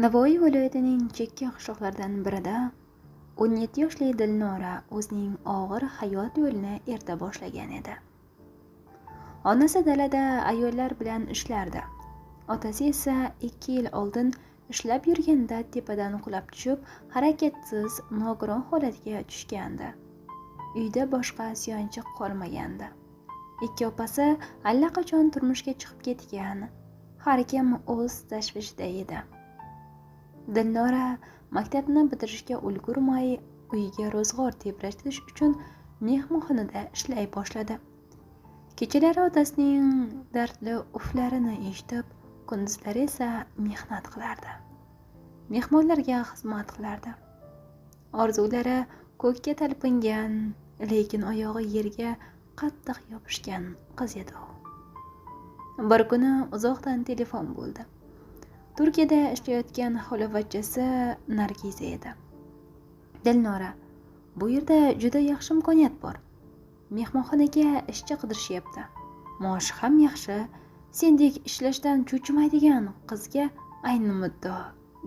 Navoiy viloyatining chekka qishloqlaridan birida 17 yoshli Dilnora o'zining og'ir hayot yo'lini erta boshlagan edi. Onasi dalada ayollar bilan ishlardi. Otasi esa 2 yil oldin ishlab yurganda tepadan qulab tushib, harakatsiz, nogiron holatga tushgandi. Uyda boshqa suyanchiq qolmagandi. Ikki opasi allaqachon turmushga chiqib ketgan. Har kim o'z tashvishida edi. Dilnora maktabni bitirishga ulgurmay, uyiga ro'zg'or tebratish uchun mehmonxonada ishlay boshladi. Kechalari otasining dardli uflarini eshitib, kunduzlari esa mehnat qilardi. Mehmonlarga xizmat qilardi. Orzulari ko'kka talpingan, lekin oyog'i yerga qattiq yopishgan qiz edi u. Bir kuni uzoqdan telefon bo'ldi. Turkiyada ishlayotgan xolavachchasi Nargiza edi. Dilnora, bu yerda juda yaxshi imkoniyat bor. Mehmonxonaga ishchi qidirishyapti. Maoshi ham yaxshi. Sendek ishlashdan cho'chimaydigan qizga ayni muddao,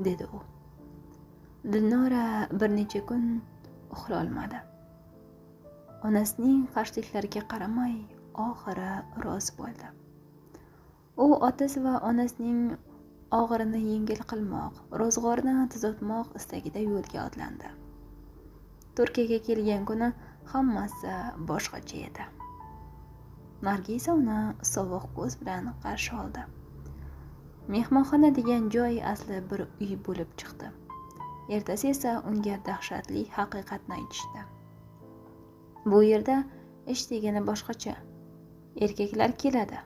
dedi u. Dilnora bir necha kun uxla olmadi. Onasining qarshiliklariga qaramay, oxiri rozi bo'ldi. U otasi va onasining og'irini yengil qilmoq, ro'zg'orni tuzatmoq istagida yo'lga otlandi. Turkiyaga kelgan kuni hammasi boshqacha edi. Nargiza uni sovuq ko'z bilan qarshi oldi. Mehmonxona degan joy asli bir uy bo'lib chiqdi. Ertasi esa unga dahshatli haqiqatni aytishdi. Bu yerda ish degani boshqacha. Erkaklar keladi.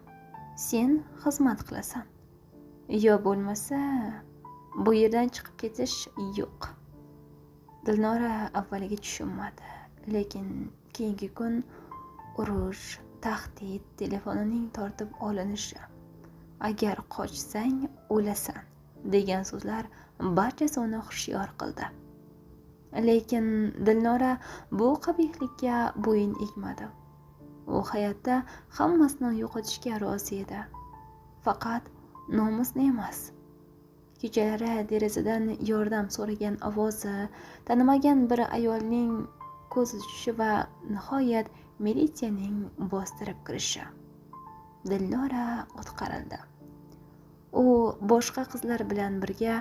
Sen xizmat qilasan. Yo bo'lmasa, bu yerdan chiqib ketish yo'q. Dilnora avvaliga tushunmadi, lekin keyingi kun urush, tahdid, telefonining tortib olinishi, agar qochsang o'lasan degan so'zlar barchasi uni hushyor qildi. Lekin Dilnora bu qabihlikka bo'yin egmadi. U hayotda hammasini yo'qotishga rozi edi. Faqat nomusni emas. Kechalari derazadan yordam so'ragan ovozi, tanimagan bir ayolning ko'z tushishi va nihoyat militsiyaning bostirib kirishi. Dilnora o'tqarildi. U boshqa qizlar bilan birga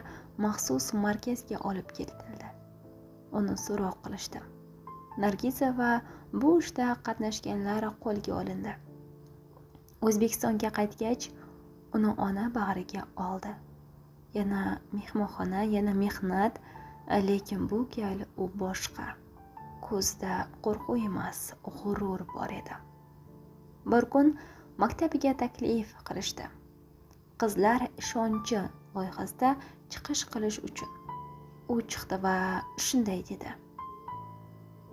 maxsus markazga olib ketildi. Uni so'roq qilishdi. Nargiza va bu ishda qatnashganlar qo'lga olindi. O'zbekistonga qaytgach, uni ona bag'riga oldi. Yana mehmonxona, yana mehnat, lekin bu gal u boshqa. Ko'zda qo'rquv emas, g'urur bor edi. Bir kun maktabiga taklif qilishdi. Qizlar ishonchi loyihasida chiqish qilish uchun. U chiqdi va shunday dedi: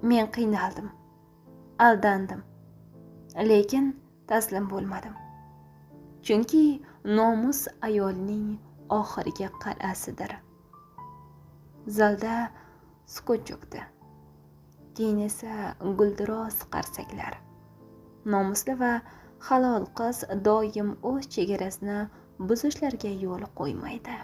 Men qiynaldim, aldandim, lekin taslim bo'lmadim. Chunki nomus ayolning oxirgi qal'asidir. Zalda sukut cho'kdi. Keyin esa guldiroz qarsaklar. Nomusli va halol qiz doim o'z chegarasini buzishlarga yo'l qo'ymaydi.